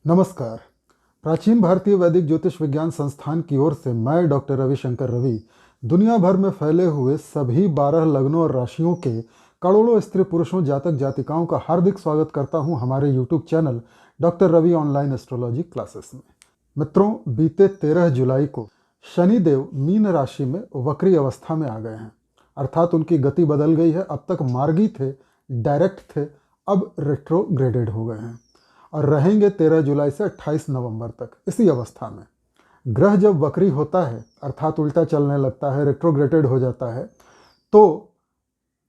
नमस्कार। प्राचीन भारतीय वैदिक ज्योतिष विज्ञान संस्थान की ओर से मैं डॉक्टर रविशंकर रवि दुनिया भर में फैले हुए सभी 12 लग्नों और राशियों के करोड़ों स्त्री पुरुषों जातक जातिकाओं का हार्दिक स्वागत करता हूं हमारे YouTube channel doctor Ravi online astrology classes में। मित्रों, बीते 13 जुलाई को शनिदेव मीन राशि में वक्री अवस्था में आ गए हैं, अर्थात उनकी गति बदल गई है। अब तक मार्गी थे, डायरेक्ट थे, अब रेट्रोग्रेडेड हो गए हैं और रहेंगे 13 जुलाई से 28 नवंबर तक इसी अवस्था में। ग्रह जब वक्री होता है अर्थात उल्टा चलने लगता है, रेट्रोग्रेडेड हो जाता है, तो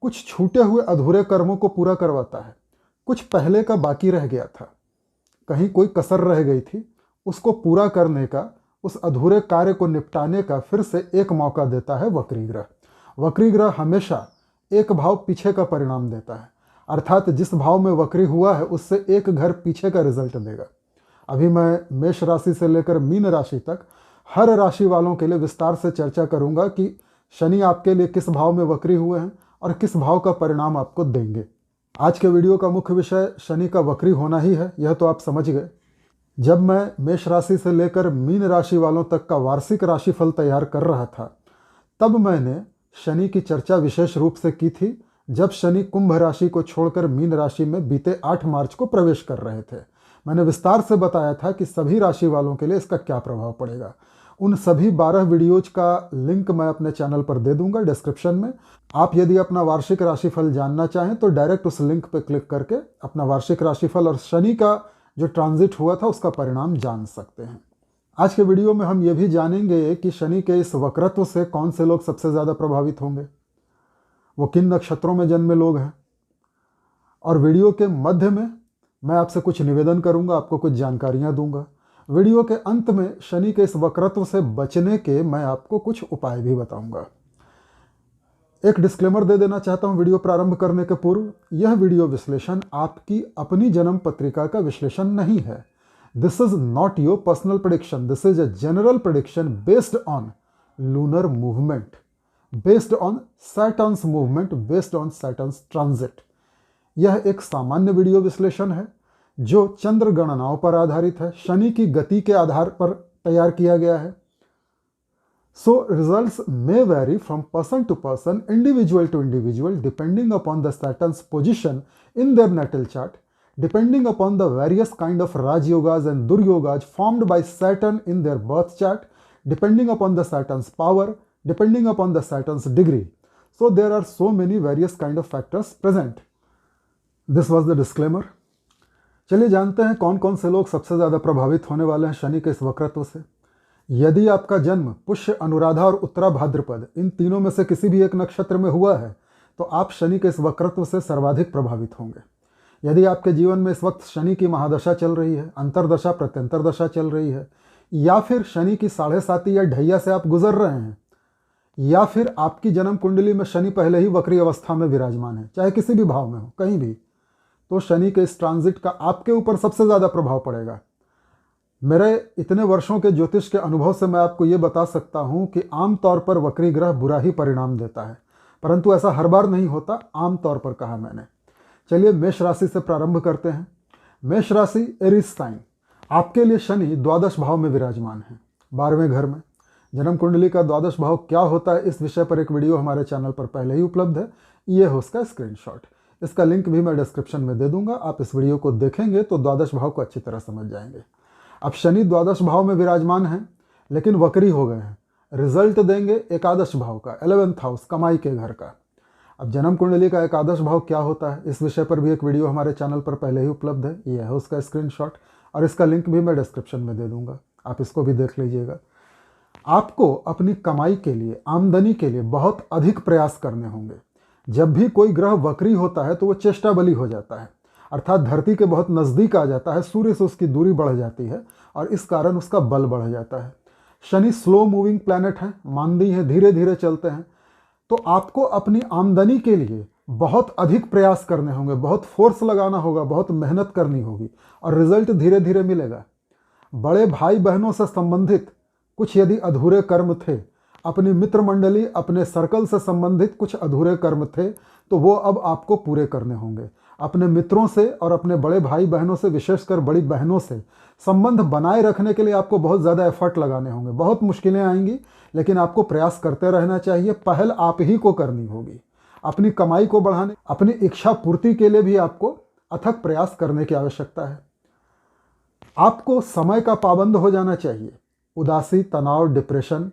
कुछ छूटे हुए अधूरे कर्मों को पूरा करवाता है। कुछ पहले का बाकी रह गया था, कहीं कोई कसर रह गई थी, उसको पूरा करने का, उस अधूरे कार्य को निपटाने का फिर से एक मौका देता है वक्री ग्रह। वक्री ग्रह हमेशा एक भाव पीछे का परिणाम देता है, अर्थात जिस भाव में वक्री हुआ है उससे एक घर पीछे का रिजल्ट देगा। अभी मैं मेष राशि से लेकर मीन राशि तक हर राशि वालों के लिए विस्तार से चर्चा करूंगा कि शनि आपके लिए किस भाव में वक्री हुए हैं और किस भाव का परिणाम आपको देंगे। आज के वीडियो का मुख्य विषय शनि का वक्री होना ही है, यह तो आप समझ गए। जब मैं मेष राशि से लेकर मीन राशि वालों तक का वार्षिक राशिफल तैयार कर रहा था, तब मैंने शनि की चर्चा विशेष रूप से की थी जब शनि कुंभ राशि को छोड़कर मीन राशि में बीते 8 मार्च को प्रवेश कर रहे थे। मैंने विस्तार से बताया था कि सभी राशि वालों के लिए इसका क्या प्रभाव पड़ेगा। उन सभी 12 वीडियोज का लिंक मैं अपने चैनल पर दे दूंगा डिस्क्रिप्शन में। आप यदि अपना वार्षिक राशिफल जानना चाहें तो डायरेक्ट उस लिंक पर क्लिक करके अपना वार्षिक राशिफल और शनि का जो ट्रांजिट हुआ था उसका परिणाम जान सकते हैं। आज के वीडियो में हम ये भी जानेंगे कि शनि के इस वक्रत्व से कौन से लोग सबसे ज़्यादा प्रभावित होंगे, वो किन नक्षत्रों में जन्मे लोग हैं, और वीडियो के मध्य में मैं आपसे कुछ निवेदन करूंगा, आपको कुछ जानकारियां दूंगा। वीडियो के अंत में शनि के इस वक्रत्व से बचने के मैं आपको कुछ उपाय भी बताऊंगा। एक डिस्क्लेमर दे देना चाहता हूं वीडियो प्रारंभ करने के पूर्व, यह वीडियो विश्लेषण आपकी अपनी जन्म पत्रिका का विश्लेषण नहीं है। This is not your personal prediction, this is a general prediction based on lunar movement, based on Saturn's movement, based on Saturn's transit. यह एक सामान्य वीडियो विश्लेषण है जो चंद्र गणनाओं पर आधारित है, शनि की गति के आधार पर तैयार किया गया है। So results may vary from person to person, individual to individual, depending upon the Saturn's position in their natal chart, depending upon the various kind of rajyogas and duryogas formed by Saturn in their birth chart, depending upon the Saturn's power, depending upon the Saturn's degree. So there are so many various kind of factors present. This was the disclaimer. चलिए जानते हैं कौन कौन से लोग सबसे ज़्यादा प्रभावित होने वाले हैं शनि के इस वक्रत्व से। यदि आपका जन्म पुष्य, अनुराधा और उत्तरा भाद्रपद इन तीनों में से किसी भी एक नक्षत्र में हुआ है तो आप शनि के इस वक्रत्व से सर्वाधिक प्रभावित होंगे। यदि आपके जीवन में इस वक्त शनि की महादशा चल रही है, अंतरदशा प्रत्यंतर दशा चल रही है, या फिर शनि की 7.5 या ढैया से आप गुजर रहे हैं, या फिर आपकी जन्म कुंडली में शनि पहले ही वक्री अवस्था में विराजमान है, चाहे किसी भी भाव में हो, कहीं भी, तो शनि के इस ट्रांजिट का आपके ऊपर सबसे ज़्यादा प्रभाव पड़ेगा। मेरे इतने वर्षों के ज्योतिष के अनुभव से मैं आपको ये बता सकता हूँ कि आमतौर पर वक्री ग्रह बुरा ही परिणाम देता है, परंतु ऐसा हर बार नहीं होता, आमतौर पर कहा मैंने। चलिए मेष राशि से प्रारंभ करते हैं। मेष राशि एरीज साइन, आपके लिए शनि द्वादश भाव में विराजमान है, 12वें घर में। जन्म कुंडली का द्वादश भाव क्या होता है इस विषय पर एक वीडियो हमारे चैनल पर पहले ही उपलब्ध है, ये है उसका स्क्रीनशॉट। इसका लिंक भी मैं डिस्क्रिप्शन में दे दूंगा, आप इस वीडियो को देखेंगे तो द्वादश भाव को अच्छी तरह समझ जाएंगे। अब शनि द्वादश भाव में विराजमान है लेकिन वक्री हो गए हैं, रिजल्ट देंगे एकादश भाव का, 11th हाउस, कमाई के घर का। अब जन्म कुंडली का एकादश भाव क्या होता है इस विषय पर भी एक वीडियो हमारे चैनल पर पहले ही उपलब्ध है, यह है उसका स्क्रीनशॉट और इसका लिंक भी मैं डिस्क्रिप्शन में दे दूंगा, आप इसको भी देख लीजिएगा। आपको अपनी कमाई के लिए, आमदनी के लिए बहुत अधिक प्रयास करने होंगे। जब भी कोई ग्रह वक्री होता है तो वो चेष्टा बली हो जाता है, अर्थात धरती के बहुत नज़दीक आ जाता है, सूर्य से उसकी दूरी बढ़ जाती है और इस कारण उसका बल बढ़ जाता है। शनि स्लो मूविंग प्लैनेट है, मानदी है, धीरे धीरे चलते हैं, तो आपको अपनी आमदनी के लिए बहुत अधिक प्रयास करने होंगे, बहुत फोर्स लगाना होगा, बहुत मेहनत करनी होगी और रिजल्ट धीरे धीरे मिलेगा। बड़े भाई बहनों से संबंधित कुछ यदि अधूरे कर्म थे, अपनी मित्र मंडली, अपने सर्कल से संबंधित कुछ अधूरे कर्म थे, तो वो अब आपको पूरे करने होंगे। अपने मित्रों से और अपने बड़े भाई बहनों से, विशेषकर बड़ी बहनों से संबंध बनाए रखने के लिए आपको बहुत ज़्यादा एफर्ट लगाने होंगे। बहुत मुश्किलें आएंगी, लेकिन आपको प्रयास करते रहना चाहिए। पहल आप ही को करनी होगी। अपनी कमाई को बढ़ाने, अपनी इच्छा पूर्ति के लिए भी आपको अथक प्रयास करने की आवश्यकता है। आपको समय का पाबंद हो जाना चाहिए। उदासी, तनाव, डिप्रेशन,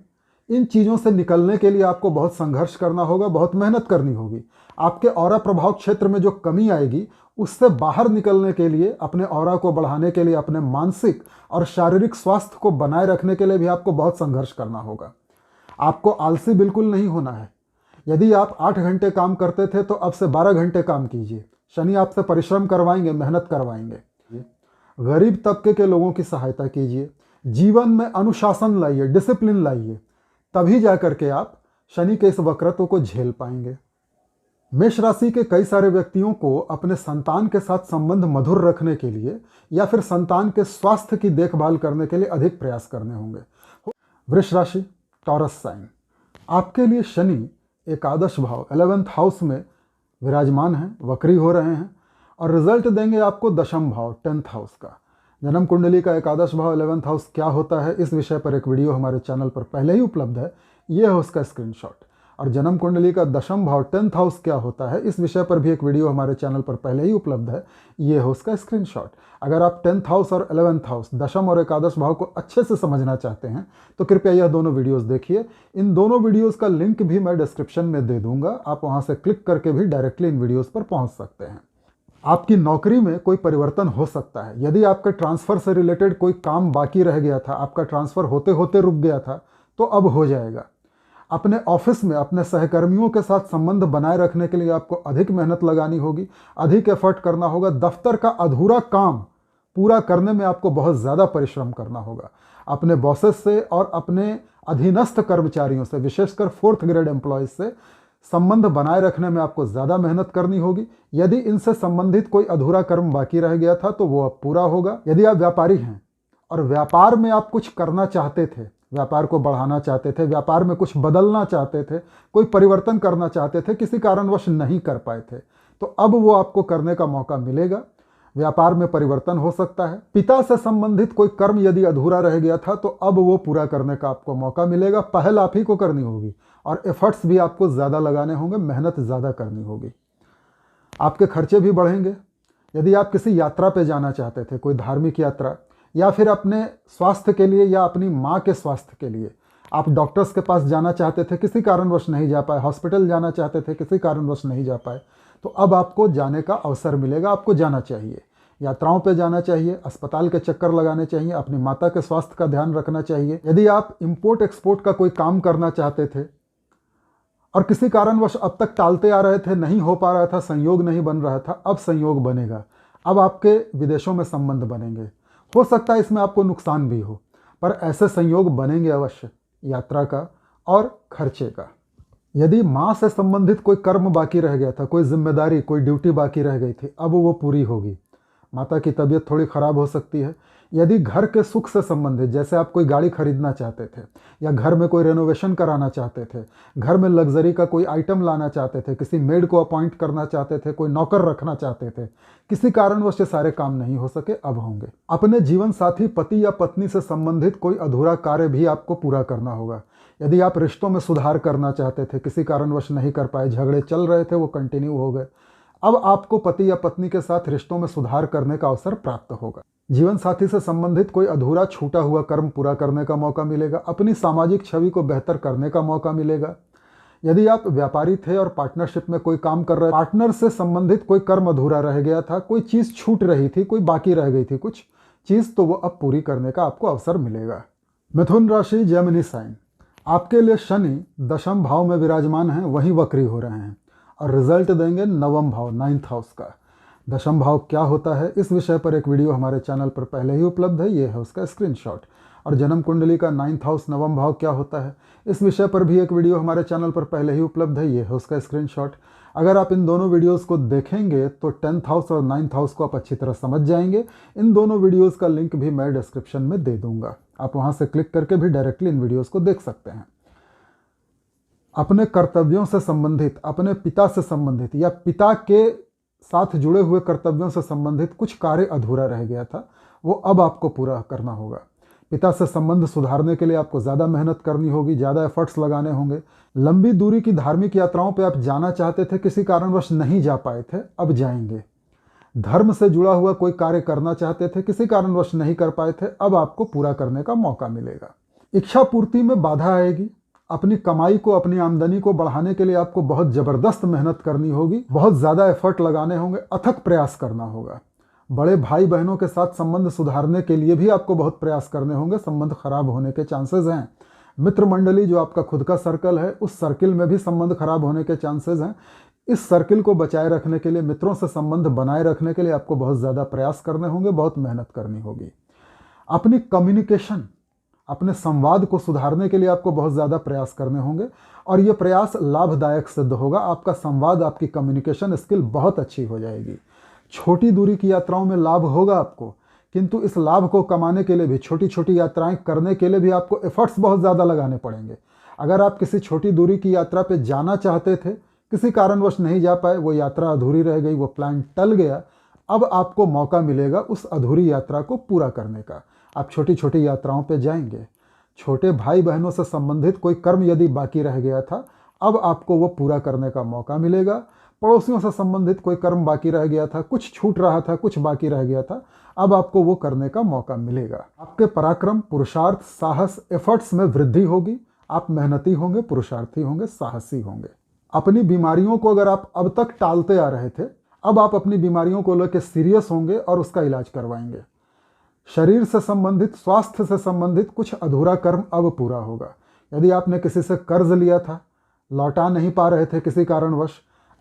इन चीज़ों से निकलने के लिए आपको बहुत संघर्ष करना होगा, बहुत मेहनत करनी होगी। आपके ऑरा प्रभाव क्षेत्र में जो कमी आएगी, उससे बाहर निकलने के लिए, अपने ऑरा को बढ़ाने के लिए, अपने मानसिक और शारीरिक स्वास्थ्य को बनाए रखने के लिए भी आपको बहुत संघर्ष करना होगा। आपको आलसी बिल्कुल नहीं होना है। यदि आप 8 घंटे काम करते थे तो अब से 12 घंटे काम कीजिए। शनि आपसे परिश्रम करवाएंगे, मेहनत करवाएंगे। गरीब तबके के लोगों की सहायता कीजिए। जीवन में अनुशासन लाइए, डिसिप्लिन लाइए, तभी जाकर के आप शनि के इस वक्रत्व को झेल पाएंगे। मेष राशि के कई सारे व्यक्तियों को अपने संतान के साथ संबंध मधुर रखने के लिए या फिर संतान के स्वास्थ्य की देखभाल करने के लिए अधिक प्रयास करने होंगे। वृष राशि, टॉरस साइन, आपके लिए शनि एकादश भाव 11th हाउस में विराजमान हैं, वक्री हो रहे हैं और रिजल्ट देंगे आपको दशम भाव 10th हाउस का। जन्म कुंडली का एकादश भाव 11th हाउस क्या होता है, इस विषय पर एक वीडियो हमारे चैनल पर पहले ही उपलब्ध है, ये है उसका स्क्रीनशॉट। और जन्म कुंडली का दशम भाव 10th हाउस क्या होता है, इस विषय पर भी एक वीडियो हमारे चैनल पर पहले ही उपलब्ध है, ये है उसका स्क्रीनशॉट। अगर आप 10th हाउस और 11th हाउस, दशम और एकादश भाव को अच्छे से समझना चाहते हैं तो कृपया यह दोनों वीडियोस देखिए। इन दोनों वीडियोस का लिंक भी मैं डिस्क्रिप्शन में दे दूंगा, आप वहां से क्लिक करके भी डायरेक्टली इन वीडियोस पर पहुंच सकते हैं। आपकी नौकरी में कोई परिवर्तन हो सकता है। यदि आपके ट्रांसफ़र से रिलेटेड कोई काम बाकी रह गया था, आपका ट्रांसफ़र होते होते रुक गया था, तो अब हो जाएगा। अपने ऑफिस में अपने सहकर्मियों के साथ संबंध बनाए रखने के लिए आपको अधिक मेहनत लगानी होगी, अधिक एफर्ट करना होगा। दफ्तर का अधूरा काम पूरा करने में आपको बहुत ज़्यादा परिश्रम करना होगा। अपने बॉसेस से और अपने अधीनस्थ कर्मचारियों से, विशेषकर 4th ग्रेड एम्प्लॉयज़ से संबंध बनाए रखने में आपको ज़्यादा मेहनत करनी होगी। यदि इनसे संबंधित कोई अधूरा कर्म बाकी रह गया था तो वो अब पूरा होगा। यदि आप व्यापारी हैं और व्यापार में आप कुछ करना चाहते थे, व्यापार को बढ़ाना चाहते थे, व्यापार में कुछ बदलना चाहते थे, कोई परिवर्तन करना चाहते थे, किसी कारणवश नहीं कर पाए थे, तो अब वो आपको करने का मौका मिलेगा। व्यापार में परिवर्तन हो सकता है। पिता से संबंधित कोई कर्म यदि अधूरा रह गया था तो अब वो पूरा करने का आपको मौका मिलेगा। पहल आप ही को करनी होगी और एफर्ट्स भी आपको ज़्यादा लगाने होंगे, मेहनत ज़्यादा करनी होगी। आपके खर्चे भी बढ़ेंगे। यदि आप किसी यात्रा पे जाना चाहते थे, कोई धार्मिक यात्रा, या फिर अपने स्वास्थ्य के लिए या अपनी माँ के स्वास्थ्य के लिए आप डॉक्टर्स के पास जाना चाहते थे, किसी कारणवश नहीं जा पाए, हॉस्पिटल जाना चाहते थे, किसी कारणवश नहीं जा पाए, तो अब आपको जाने का अवसर मिलेगा। आपको जाना चाहिए, यात्राओं पे जाना चाहिए, अस्पताल के चक्कर लगाने चाहिए, अपनी माता के स्वास्थ्य का ध्यान रखना चाहिए। यदि आप इंपोर्ट एक्सपोर्ट का कोई काम करना चाहते थे और किसी कारणवश अब तक टालते आ रहे थे, नहीं हो पा रहा था, संयोग नहीं बन रहा था, अब संयोग बनेगा। अब आपके विदेशों में संबंध बनेंगे। हो सकता है इसमें आपको नुकसान भी हो, पर ऐसे संयोग बनेंगे अवश्य, यात्रा का और खर्चे का। यदि माँ से संबंधित कोई कर्म बाकी रह गया था, कोई जिम्मेदारी, कोई ड्यूटी बाकी रह गई थी, अब वो पूरी होगी। माता की तबीयत थोड़ी ख़राब हो सकती है। यदि घर के सुख से संबंधित, जैसे आप कोई गाड़ी खरीदना चाहते थे या घर में कोई रेनोवेशन कराना चाहते थे, घर में लग्जरी का कोई आइटम लाना चाहते थे, किसी मेड को अपॉइंट करना चाहते थे, कोई नौकर रखना चाहते थे, किसी कारणवश ये सारे काम नहीं हो सके, अब होंगे। अपने जीवन साथी, पति या पत्नी से संबंधित कोई अधूरा कार्य भी आपको पूरा करना होगा। यदि आप रिश्तों में सुधार करना चाहते थे, किसी कारणवश नहीं कर पाए, झगड़े चल रहे थे, वो कंटिन्यू हो गए, अब आपको पति या पत्नी के साथ रिश्तों में सुधार करने का अवसर प्राप्त होगा। जीवन साथी से संबंधित कोई अधूरा छूटा हुआ कर्म पूरा करने का मौका मिलेगा। अपनी सामाजिक छवि को बेहतर करने का मौका मिलेगा। यदि आप व्यापारी थे और पार्टनरशिप में कोई काम कर रहे, पार्टनर से संबंधित कोई कर्म अधूरा रह गया था, कोई चीज़ छूट रही थी, कोई बाकी रह गई थी कुछ चीज़, तो वो अब पूरी करने का आपको अवसर मिलेगा। मिथुन राशि, जेमिनी साइन, आपके लिए शनि दशम भाव में विराजमान हैं, वहीं वक्री हो रहे हैं और रिजल्ट देंगे नवम भाव 9th हाउस का। दशम भाव क्या होता है, इस विषय पर एक वीडियो हमारे चैनल पर पहले ही उपलब्ध है, ये है उसका स्क्रीनशॉट। और जन्म कुंडली का 9th हाउस नवम भाव क्या होता है, इस विषय पर भी एक वीडियो हमारे चैनल पर पहले ही उपलब्ध है, ये है उसका स्क्रीनशॉट। अगर आप इन दोनों वीडियोस को देखेंगे तो 10th हाउस और 9th हाउस को आप अच्छी तरह समझ जाएंगे। इन दोनों वीडियोस का लिंक भी मैं डिस्क्रिप्शन में दे दूंगा, आप वहां से क्लिक करके भी डायरेक्टली इन वीडियोस को देख सकते हैं। अपने कर्तव्यों से संबंधित, अपने पिता से संबंधित या पिता के साथ जुड़े हुए कर्तव्यों से संबंधित कुछ कार्य अधूरा रह गया था, वो अब आपको पूरा करना होगा। पिता से संबंध सुधारने के लिए आपको ज़्यादा मेहनत करनी होगी, ज़्यादा एफर्ट्स लगाने होंगे। लंबी दूरी की धार्मिक यात्राओं पे आप जाना चाहते थे, किसी कारणवश नहीं जा पाए थे, अब जाएंगे। धर्म से जुड़ा हुआ कोई कार्य करना चाहते थे, किसी कारणवश नहीं कर पाए थे, अब आपको पूरा करने का मौका मिलेगा। इच्छा पूर्ति में बाधा आएगी। अपनी कमाई को, अपनी आमदनी को बढ़ाने के लिए आपको बहुत ज़बरदस्त मेहनत करनी होगी, बहुत ज़्यादा एफर्ट लगाने होंगे, अथक प्रयास करना होगा। बड़े भाई बहनों के साथ संबंध सुधारने के लिए भी आपको बहुत प्रयास करने होंगे, संबंध खराब होने के चांसेस हैं। मित्र मंडली, जो आपका खुद का सर्कल है, उस सर्किल में भी संबंध खराब होने के चांसेस हैं। इस सर्किल को बचाए रखने के लिए, मित्रों से संबंध बनाए रखने के लिए आपको बहुत ज़्यादा प्रयास करने होंगे, बहुत मेहनत करनी होगी। अपनी कम्युनिकेशन, अपने संवाद को सुधारने के लिए आपको बहुत ज़्यादा प्रयास करने होंगे और ये प्रयास लाभदायक सिद्ध होगा। आपका संवाद, आपकी कम्युनिकेशन स्किल बहुत अच्छी हो जाएगी। छोटी दूरी की यात्राओं में लाभ होगा आपको, किंतु इस लाभ को कमाने के लिए भी, छोटी छोटी यात्राएं करने के लिए भी आपको एफर्ट्स बहुत ज़्यादा लगाने पड़ेंगे। अगर आप किसी छोटी दूरी की यात्रा पे जाना चाहते थे, किसी कारणवश नहीं जा पाए, वो यात्रा अधूरी रह गई, वो प्लान टल गया, अब आपको मौका मिलेगा उस अधूरी यात्रा को पूरा करने का। आप छोटी छोटी यात्राओं पे जाएंगे। छोटे भाई बहनों से संबंधित कोई कर्म यदि बाकी रह गया था, अब आपको वो पूरा करने का मौका मिलेगा। पड़ोसियों से संबंधित कोई कर्म बाकी रह गया था, कुछ छूट रहा था, कुछ बाकी रह गया था, अब आपको वो करने का मौका मिलेगा। आपके पराक्रम, पुरुषार्थ, साहस, एफर्ट्स में वृद्धि होगी। आप मेहनती होंगे, पुरुषार्थी होंगे, साहसी होंगे। अपनी बीमारियों को अगर आप अब तक टालते आ रहे थे, अब आप अपनी बीमारियों को लेकर सीरियस होंगे और उसका इलाज करवाएंगे। शरीर से संबंधित, स्वास्थ्य से संबंधित कुछ अधूरा कर्म अब पूरा होगा। यदि आपने किसी से कर्ज लिया था, लौटा नहीं पा रहे थे किसी कारणवश,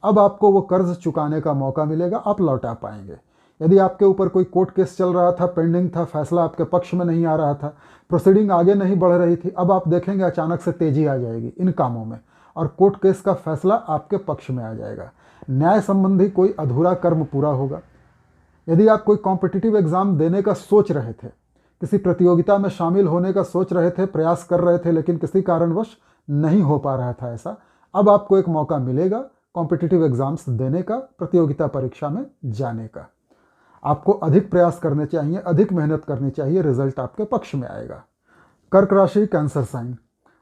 अब आपको वो कर्ज चुकाने का मौका मिलेगा, आप लौटा पाएंगे। यदि आपके ऊपर कोई कोर्ट केस चल रहा था, पेंडिंग था, फैसला आपके पक्ष में नहीं आ रहा था, प्रोसीडिंग आगे नहीं बढ़ रही थी, अब आप देखेंगे अचानक से तेजी आ जाएगी इन कामों में और कोर्ट केस का फैसला आपके पक्ष में आ जाएगा। न्याय संबंधी कोई अधूरा कर्म पूरा होगा। यदि आप कोई कॉम्पिटिटिव एग्जाम देने का सोच रहे थे, किसी प्रतियोगिता में शामिल होने का सोच रहे थे, प्रयास कर रहे थे, लेकिन किसी कारणवश नहीं हो पा रहा था ऐसा, अब आपको एक मौका मिलेगा कॉम्पिटिटिव एग्जाम्स देने का, प्रतियोगिता परीक्षा में जाने का। आपको अधिक प्रयास करने चाहिए, अधिक मेहनत करनी चाहिए, रिजल्ट आपके पक्ष में आएगा। कर्क राशि, कैंसर साइन,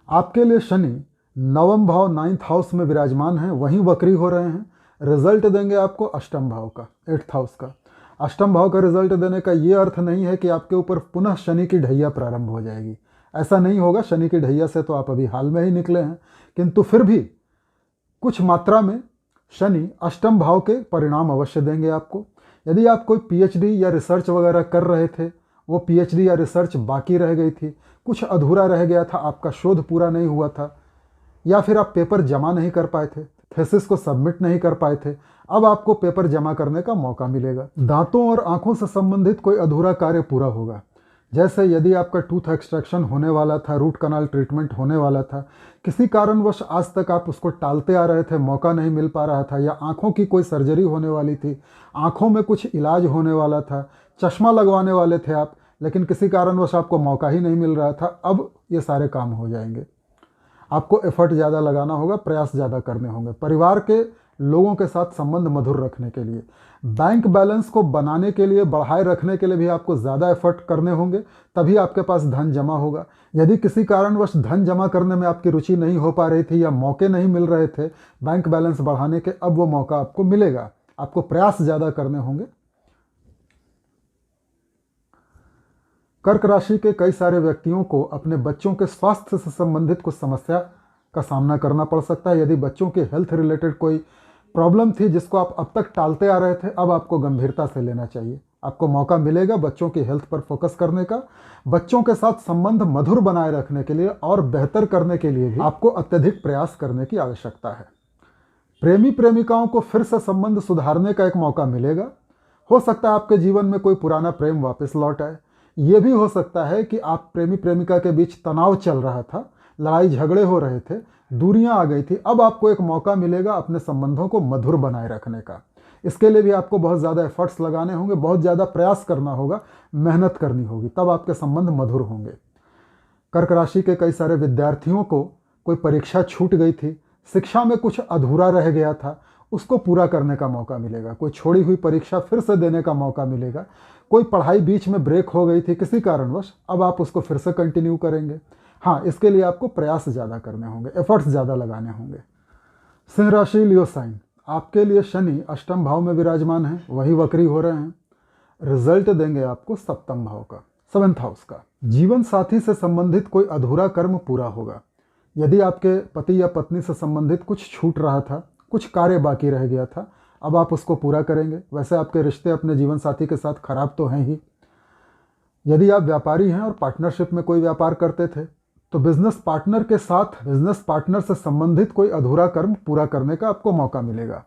आपके लिए शनि नवम भाव 9th हाउस में विराजमान है, वहीं वक्री हो रहे हैं। रिजल्ट देंगे आपको अष्टम भाव का, 8th हाउस का। अष्टम भाव का रिजल्ट देने का ये अर्थ नहीं है कि आपके ऊपर पुनः शनि की ढैया प्रारंभ हो जाएगी, ऐसा नहीं होगा। शनि की ढैया से तो आप अभी हाल में ही निकले हैं, किंतु फिर भी कुछ मात्रा में शनि अष्टम भाव के परिणाम अवश्य देंगे आपको। यदि आप कोई पीएचडी या रिसर्च वगैरह कर रहे थे, वो पीएचडी या रिसर्च बाकी रह गई थी, कुछ अधूरा रह गया था, आपका शोध पूरा नहीं हुआ था, या फिर आप पेपर जमा नहीं कर पाए थे, थीसिस को सबमिट नहीं कर पाए थे, अब आपको पेपर जमा करने का मौका मिलेगा। दांतों और आंखों से संबंधित कोई अधूरा कार्य पूरा होगा। जैसे यदि आपका टूथ एक्सट्रैक्शन होने वाला था, रूट कनाल ट्रीटमेंट होने वाला था, किसी कारणवश आज तक आप उसको टालते आ रहे थे, मौका नहीं मिल पा रहा था, या आंखों की कोई सर्जरी होने वाली थी, आंखों में कुछ इलाज होने वाला था, चश्मा लगवाने वाले थे आप, लेकिन किसी कारणवश आपको मौका ही नहीं मिल रहा था, अब ये सारे काम हो जाएंगे। आपको एफर्ट ज़्यादा लगाना होगा, प्रयास ज़्यादा करने होंगे। परिवार के लोगों के साथ संबंध मधुर रखने के लिए, बैंक बैलेंस को बनाने के लिए, बढ़ाए रखने के लिए भी आपको ज़्यादा एफर्ट करने होंगे, तभी आपके पास धन जमा होगा। यदि किसी कारणवश धन जमा करने में आपकी रुचि नहीं हो पा रही थी या मौके नहीं मिल रहे थे बैंक बैलेंस बढ़ाने के, अब वो मौका आपको मिलेगा। आपको प्रयास ज़्यादा करने होंगे। कर्क राशि के कई सारे व्यक्तियों को अपने बच्चों के स्वास्थ्य से संबंधित कुछ समस्या का सामना करना पड़ सकता है। यदि बच्चों के हेल्थ रिलेटेड कोई प्रॉब्लम थी जिसको आप अब तक टालते आ रहे थे, अब आपको गंभीरता से लेना चाहिए। आपको मौका मिलेगा बच्चों की हेल्थ पर फोकस करने का। बच्चों के साथ संबंध मधुर बनाए रखने के लिए और बेहतर करने के लिए भी आपको अत्यधिक प्रयास करने की आवश्यकता है। प्रेमी प्रेमिकाओं को फिर से संबंध सुधारने का एक मौका मिलेगा। हो सकता है आपके जीवन में कोई पुराना प्रेम वापस लौट आए। ये भी हो सकता है कि आप प्रेमी प्रेमिका के बीच तनाव चल रहा था, लड़ाई झगड़े हो रहे थे, दूरियां आ गई थी, अब आपको एक मौका मिलेगा अपने संबंधों को मधुर बनाए रखने का। इसके लिए भी आपको बहुत ज़्यादा एफर्ट्स लगाने होंगे, बहुत ज़्यादा प्रयास करना होगा, मेहनत करनी होगी, तब आपके संबंध मधुर होंगे। कर्क राशि के कई सारे विद्यार्थियों को कोई परीक्षा छूट गई थी, शिक्षा में कुछ अधूरा रह गया था, उसको पूरा करने का मौका मिलेगा। कोई छोड़ी हुई परीक्षा फिर से देने का मौका मिलेगा। कोई पढ़ाई बीच में ब्रेक हो गई थी किसी कारणवश, अब आप उसको फिर से कंटिन्यू करेंगे। हाँ, इसके लिए आपको प्रयास ज़्यादा करने होंगे, एफर्ट्स ज़्यादा लगाने होंगे। सिंह राशि, लियो साइन, आपके लिए शनि अष्टम भाव में विराजमान है, वही वक्री हो रहे हैं। रिजल्ट देंगे आपको सप्तम भाव का, 7th हाउस का। जीवन साथी से संबंधित कोई अधूरा कर्म पूरा होगा। यदि आपके पति या पत्नी से संबंधित कुछ छूट रहा था, कुछ कार्य बाकी रह गया था, अब आप उसको पूरा करेंगे। वैसे आपके रिश्ते अपने जीवन साथी के साथ खराब तो हैं ही। यदि आप व्यापारी हैं और पार्टनरशिप में कोई व्यापार करते थे, तो बिजनेस पार्टनर के साथ बिजनेस पार्टनर से संबंधित कोई अधूरा कर्म पूरा करने का आपको मौका मिलेगा।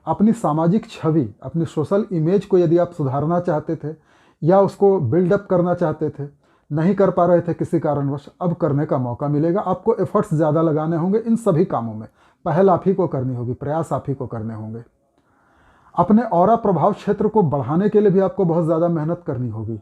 अपनी सामाजिक छवि, अपनी सोशल इमेज को यदि आप सुधारना चाहते थे या उसको बिल्डअप करना चाहते थे, नहीं कर पा रहे थे किसी कारणवश, अब करने का मौका मिलेगा। आपको एफर्ट्स ज़्यादा लगाने होंगे इन सभी कामों में। पहल आप ही को करनी होगी, प्रयास आप ही को करने होंगे। अपने ऑरा प्रभाव क्षेत्र को बढ़ाने के लिए भी आपको बहुत ज़्यादा मेहनत करनी होगी।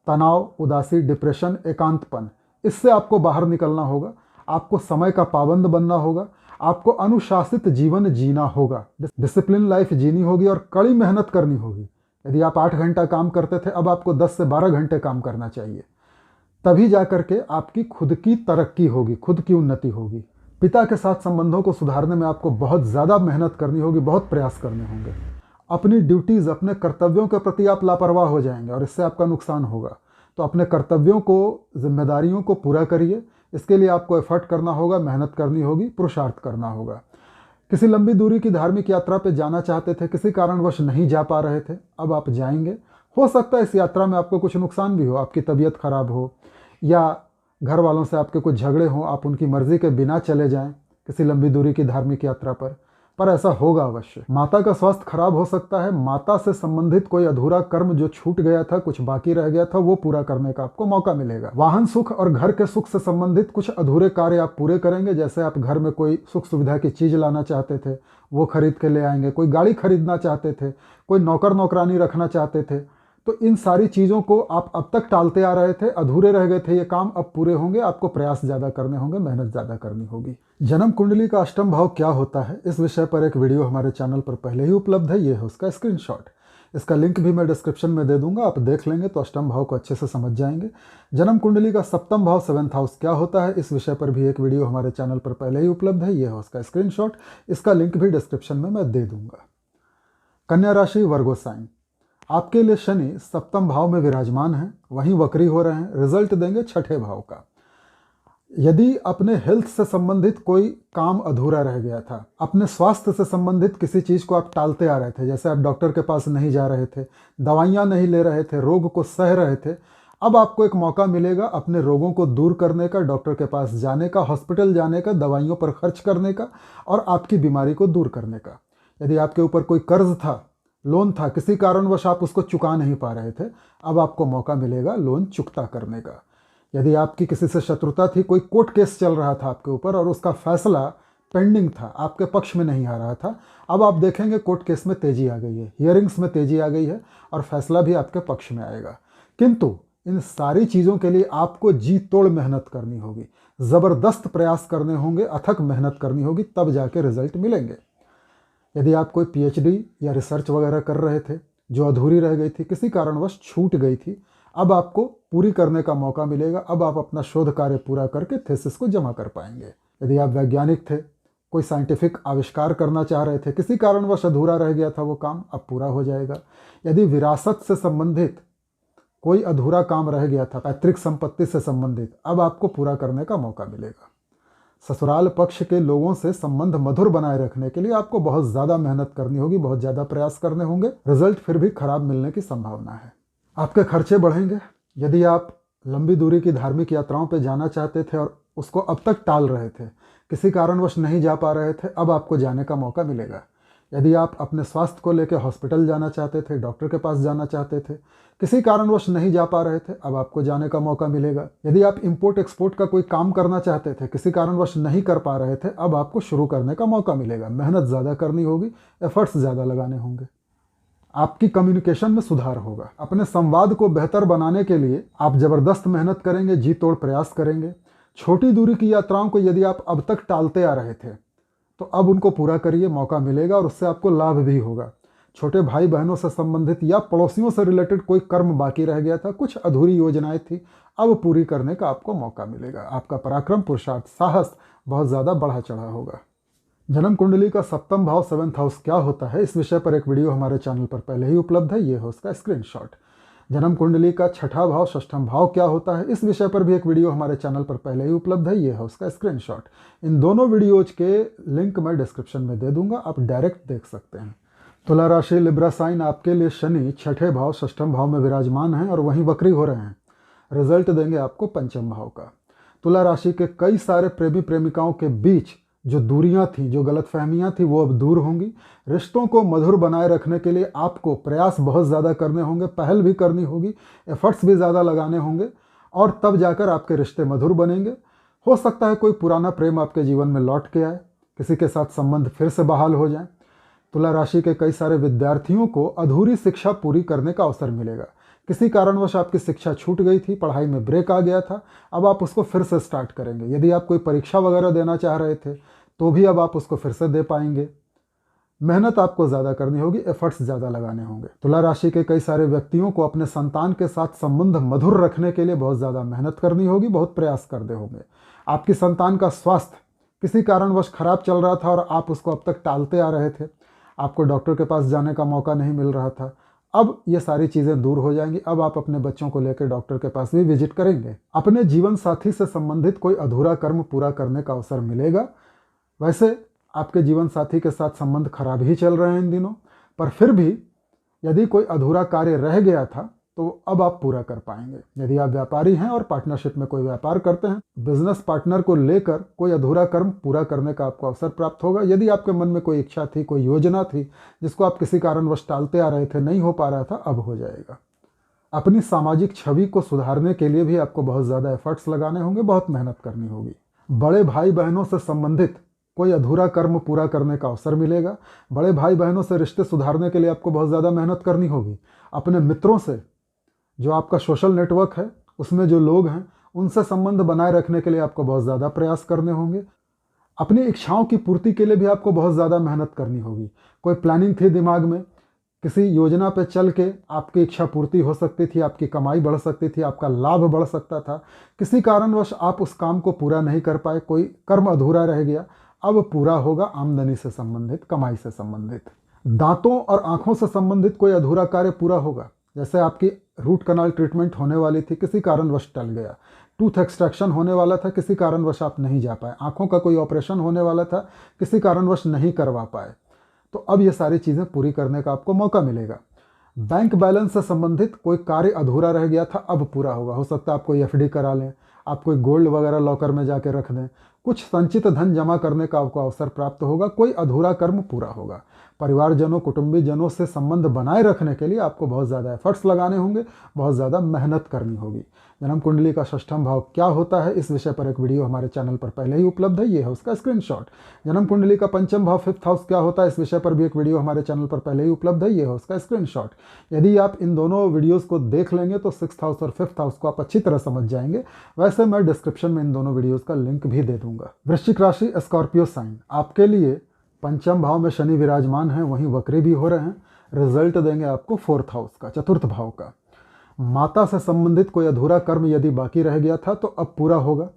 तनाव, उदासी, डिप्रेशन, एकांतपन, इससे आपको बाहर निकलना होगा। आपको समय का पाबंद बनना होगा। आपको अनुशासित जीवन जीना होगा, डिसिप्लिन लाइफ जीनी होगी और कड़ी मेहनत करनी होगी। यदि आप 8 घंटा काम करते थे, अब आपको 10 से 12 घंटे काम करना चाहिए। तभी जाकर के आपकी खुद की तरक्की होगी, खुद की उन्नति होगी। पिता के साथ संबंधों को सुधारने में आपको बहुत ज़्यादा मेहनत करनी होगी, बहुत प्रयास करने होंगे। अपनी ड्यूटीज़, अपने कर्तव्यों के प्रति आप लापरवाह हो जाएंगे और इससे आपका नुकसान होगा। तो अपने कर्तव्यों को, जिम्मेदारियों को पूरा करिए। इसके लिए आपको एफर्ट करना होगा, मेहनत करनी होगी, पुरुषार्थ करना होगा। किसी लंबी दूरी की धार्मिक यात्रा पे जाना चाहते थे, किसी कारणवश नहीं जा पा रहे थे, अब आप जाएंगे। हो सकता है इस यात्रा में आपको कुछ नुकसान भी हो, आपकी तबीयत खराब हो या घर वालों से आपके कुछ झगड़े हों, आप उनकी मर्जी के बिना चले जाएं किसी लंबी दूरी की धार्मिक यात्रा पर ऐसा होगा अवश्य। माता का स्वास्थ्य खराब हो सकता है। माता से संबंधित कोई अधूरा कर्म जो छूट गया था, कुछ बाकी रह गया था, वो पूरा करने का आपको मौका मिलेगा। वाहन सुख और घर के सुख से संबंधित कुछ अधूरे कार्य आप पूरे करेंगे। जैसे आप घर में कोई सुख सुविधा की चीज लाना चाहते थे, वो खरीद के ले आएंगे। कोई गाड़ी खरीदना चाहते थे, कोई नौकर नौकरानी रखना चाहते थे, तो इन सारी चीज़ों को आप अब तक टालते आ रहे थे, अधूरे रह गए थे, ये काम अब पूरे होंगे। आपको प्रयास ज़्यादा करने होंगे, मेहनत ज़्यादा करनी होगी। जन्म कुंडली का अष्टम भाव क्या होता है, इस विषय पर एक वीडियो हमारे चैनल पर पहले ही उपलब्ध है। ये है उसका स्क्रीनशॉट। इसका लिंक भी मैं डिस्क्रिप्शन में दे दूंगा, आप देख लेंगे तो अष्टम भाव को अच्छे से समझ जाएंगे। जन्म कुंडली का सप्तम भाव, 7th हाउस क्या होता है, इस विषय पर भी एक वीडियो हमारे चैनल पर पहले ही उपलब्ध है। ये है उसका स्क्रीनशॉट। इसका लिंक भी डिस्क्रिप्शन में मैं दे दूंगा। कन्या राशि, वर्गो साइन, आपके लिए शनि सप्तम भाव में विराजमान है, वहीं वक्री हो रहे हैं। रिजल्ट देंगे 6ठे भाव का। यदि अपने हेल्थ से संबंधित कोई काम अधूरा रह गया था, अपने स्वास्थ्य से संबंधित किसी चीज़ को आप टालते आ रहे थे, जैसे आप डॉक्टर के पास नहीं जा रहे थे, दवाइयाँ नहीं ले रहे थे, रोग को सह रहे थे, अब आपको एक मौका मिलेगा अपने रोगों को दूर करने का, डॉक्टर के पास जाने का, हॉस्पिटल जाने का, दवाइयों पर खर्च करने का और आपकी बीमारी को दूर करने का। यदि आपके ऊपर कोई कर्ज था, लोन था, किसी कारणवश आप उसको चुका नहीं पा रहे थे, अब आपको मौका मिलेगा लोन चुकता करने का। यदि आपकी किसी से शत्रुता थी, कोई कोर्ट केस चल रहा था आपके ऊपर और उसका फैसला पेंडिंग था, आपके पक्ष में नहीं आ रहा था, अब आप देखेंगे कोर्ट केस में तेजी आ गई है, हियरिंग्स में तेजी आ गई है और फैसला भी आपके पक्ष में आएगा। किंतु इन सारी चीज़ों के लिए आपको जी तोड़ मेहनत करनी होगी, ज़बरदस्त प्रयास करने होंगे, अथक मेहनत करनी होगी, तब जाके रिजल्ट मिलेंगे। यदि आप कोई पीएचडी या रिसर्च वगैरह कर रहे थे जो अधूरी रह गई थी, किसी कारणवश छूट गई थी, अब आपको पूरी करने का मौका मिलेगा। अब आप अपना शोध कार्य पूरा करके थीसिस को जमा कर पाएंगे। यदि आप वैज्ञानिक थे, कोई साइंटिफिक आविष्कार करना चाह रहे थे, किसी कारणवश अधूरा रह गया था वो काम, अब पूरा हो जाएगा। यदि विरासत से संबंधित कोई अधूरा काम रह गया था, पैतृक संपत्ति से संबंधित, अब आपको पूरा करने का मौका मिलेगा। ससुराल पक्ष के लोगों से संबंध मधुर बनाए रखने के लिए आपको बहुत ज़्यादा मेहनत करनी होगी, बहुत ज़्यादा प्रयास करने होंगे। रिजल्ट फिर भी खराब मिलने की संभावना है। आपके खर्चे बढ़ेंगे। यदि आप लंबी दूरी की धार्मिक यात्राओं पर जाना चाहते थे और उसको अब तक टाल रहे थे, किसी कारणवश नहीं जा पा रहे थे, अब आपको जाने का मौका मिलेगा। यदि आप अपने स्वास्थ्य को लेकर हॉस्पिटल जाना चाहते थे, डॉक्टर के पास जाना चाहते थे, किसी कारणवश नहीं जा पा रहे थे, अब आपको जाने का मौका मिलेगा। यदि आप इंपोर्ट एक्सपोर्ट का कोई काम करना चाहते थे, किसी कारणवश नहीं कर पा रहे थे, अब आपको शुरू करने का मौका मिलेगा। मेहनत ज़्यादा करनी होगी, एफर्ट्स ज़्यादा लगाने होंगे। आपकी कम्युनिकेशन में सुधार होगा। अपने संवाद को बेहतर बनाने के लिए आप ज़बरदस्त मेहनत करेंगे, जी तोड़ प्रयास करेंगे। छोटी दूरी की यात्राओं को यदि आप अब तक टालते आ रहे थे तो अब उनको पूरा करिए, मौका मिलेगा और उससे आपको लाभ भी होगा। छोटे भाई बहनों से संबंधित या पड़ोसियों से रिलेटेड कोई कर्म बाकी रह गया था, कुछ अधूरी योजनाएं थी, अब पूरी करने का आपको मौका मिलेगा। आपका पराक्रम, पुरुषार्थ, साहस बहुत ज़्यादा बढ़ा चढ़ा होगा। जन्म कुंडली का सप्तम भाव, 7th हाउस क्या होता है, इस विषय पर एक वीडियो हमारे चैनल पर पहले ही उपलब्ध है, ये है उसका स्क्रीनशॉट। जन्म कुंडली का छठा भाव, षष्ठम भाव क्या होता है, इस विषय पर भी एक वीडियो हमारे चैनल पर पहले ही उपलब्ध है, ये है उसका स्क्रीनशॉट। इन दोनों वीडियोज के लिंक मैं डिस्क्रिप्शन में दे दूंगा, आप डायरेक्ट देख सकते हैं। तुला राशि, लिब्रा साइन, आपके लिए शनि छठे भाव, षष्ठम भाव में विराजमान हैं और वहीं वक्री हो रहे हैं। रिजल्ट देंगे आपको पंचम भाव का। तुला राशि के कई सारे प्रेमी प्रेमिकाओं के बीच जो दूरियां थी, जो गलतफहमियां थी, वो अब दूर होंगी। रिश्तों को मधुर बनाए रखने के लिए आपको प्रयास बहुत ज़्यादा करने होंगे, पहल भी करनी होगी, एफर्ट्स भी ज़्यादा लगाने होंगे और तब जाकर आपके रिश्ते मधुर बनेंगे। हो सकता है कोई पुराना प्रेम आपके जीवन में लौट के आए, किसी के साथ संबंध फिर से बहाल हो जाए। तुला राशि के कई सारे विद्यार्थियों को अधूरी शिक्षा पूरी करने का अवसर मिलेगा। किसी कारणवश आपकी शिक्षा छूट गई थी, पढ़ाई में ब्रेक आ गया था, अब आप उसको फिर से स्टार्ट करेंगे। यदि आप कोई परीक्षा वगैरह देना चाह रहे थे तो भी अब आप उसको फिर से दे पाएंगे। मेहनत आपको ज़्यादा करनी होगी, एफर्ट्स ज़्यादा लगाने होंगे। तुला राशि के कई सारे व्यक्तियों को अपने संतान के साथ संबंध मधुर रखने के लिए बहुत ज़्यादा मेहनत करनी होगी, बहुत प्रयास करने होंगे। आपकी संतान का स्वास्थ्य किसी कारणवश खराब चल रहा था और आप उसको अब तक टालते आ रहे थे, आपको डॉक्टर के पास जाने का मौका नहीं मिल रहा था, अब ये सारी चीज़ें दूर हो जाएंगी। अब आप अपने बच्चों को लेकर डॉक्टर के पास भी विजिट करेंगे। अपने जीवन साथी से संबंधित कोई अधूरा कर्म पूरा करने का अवसर मिलेगा। वैसे आपके जीवन साथी के साथ संबंध खराब ही चल रहे हैं इन दिनों, पर फिर भी यदि कोई अधूरा कार्य रह गया था तो अब आप पूरा कर पाएंगे। यदि आप व्यापारी हैं और पार्टनरशिप में कोई व्यापार करते हैं, बिजनेस पार्टनर को लेकर कोई अधूरा कर्म पूरा करने का आपको अवसर प्राप्त होगा। यदि आपके मन में कोई इच्छा थी, कोई योजना थी जिसको आप किसी कारणवश टालते आ रहे थे, नहीं हो पा रहा था, अब हो जाएगा। अपनी सामाजिक छवि को सुधारने के लिए भी आपको बहुत ज़्यादा एफर्ट्स लगाने होंगे, बहुत मेहनत करनी होगी। बड़े भाई बहनों से संबंधित कोई अधूरा कर्म पूरा करने का अवसर मिलेगा। बड़े भाई बहनों से रिश्ते सुधारने के लिए आपको बहुत ज़्यादा मेहनत करनी होगी। अपने मित्रों से, जो आपका सोशल नेटवर्क है उसमें जो लोग हैं, उनसे संबंध बनाए रखने के लिए आपको बहुत ज़्यादा प्रयास करने होंगे। अपनी इच्छाओं की पूर्ति के लिए भी आपको बहुत ज़्यादा मेहनत करनी होगी। कोई प्लानिंग थी दिमाग में, किसी योजना पे चल के आपकी इच्छा पूर्ति हो सकती थी, आपकी कमाई बढ़ सकती थी, आपका लाभ बढ़ सकता था। किसी कारणवश आप उस काम को पूरा नहीं कर पाए, कोई कर्म अधूरा रह गया, अब पूरा होगा। आमदनी से संबंधित, कमाई से संबंधित, दांतों और आंखों से संबंधित कोई अधूरा कार्य पूरा होगा। जैसे आपकी रूट कनाल ट्रीटमेंट होने वाली थी, किसी कारणवश टल गया। टूथ एक्सट्रैक्शन होने वाला था, किसी कारणवश आप नहीं जा पाए। आंखों का कोई ऑपरेशन होने वाला था, किसी कारणवश नहीं करवा पाए, तो अब ये सारी चीज़ें पूरी करने का आपको मौका मिलेगा। बैंक बैलेंस से संबंधित कोई कार्य अधूरा रह गया था, अब पूरा होगा। हो सकता है आप कोई एफडी करा लें, आप कोई गोल्ड वगैरह लॉकर में जाके रख दें, कुछ संचित धन जमा करने का आपको अवसर प्राप्त होगा, कोई अधूरा कर्म पूरा होगा। परिवारजनों, कुटुंबीजनों से संबंध बनाए रखने के लिए आपको बहुत ज़्यादा एफर्ट्स लगाने होंगे, बहुत ज़्यादा मेहनत करनी होगी। जन्म कुंडली का षष्ठम भाव क्या होता है, इस विषय पर एक वीडियो हमारे चैनल पर पहले ही उपलब्ध है, ये है उसका स्क्रीनशॉट। जन्म कुंडली का पंचम भाव, 5th हाउस क्या होता है, इस विषय पर भी एक वीडियो हमारे चैनल पर पहले ही उपलब्ध है, ये है उसका स्क्रीनशॉट। यदि आप इन दोनों वीडियोस को देख लेंगे तो 6th हाउस और 5th हाउस को आप अच्छी तरह समझ जाएंगे। वैसे मैं डिस्क्रिप्शन में इन दोनों वीडियोस का लिंक भी दे दूंगा। वृश्चिक राशि, स्कॉर्पियो साइन, आपके लिए पंचम भाव में शनि विराजमान है, वहीं वक्री भी हो रहे हैं। रिजल्ट देंगे आपको 4th हाउस का, चतुर्थ भाव का। माता से संबंधित कोई अधूरा कर्म यदि बाकी रह गया था तो अब पूरा होगा।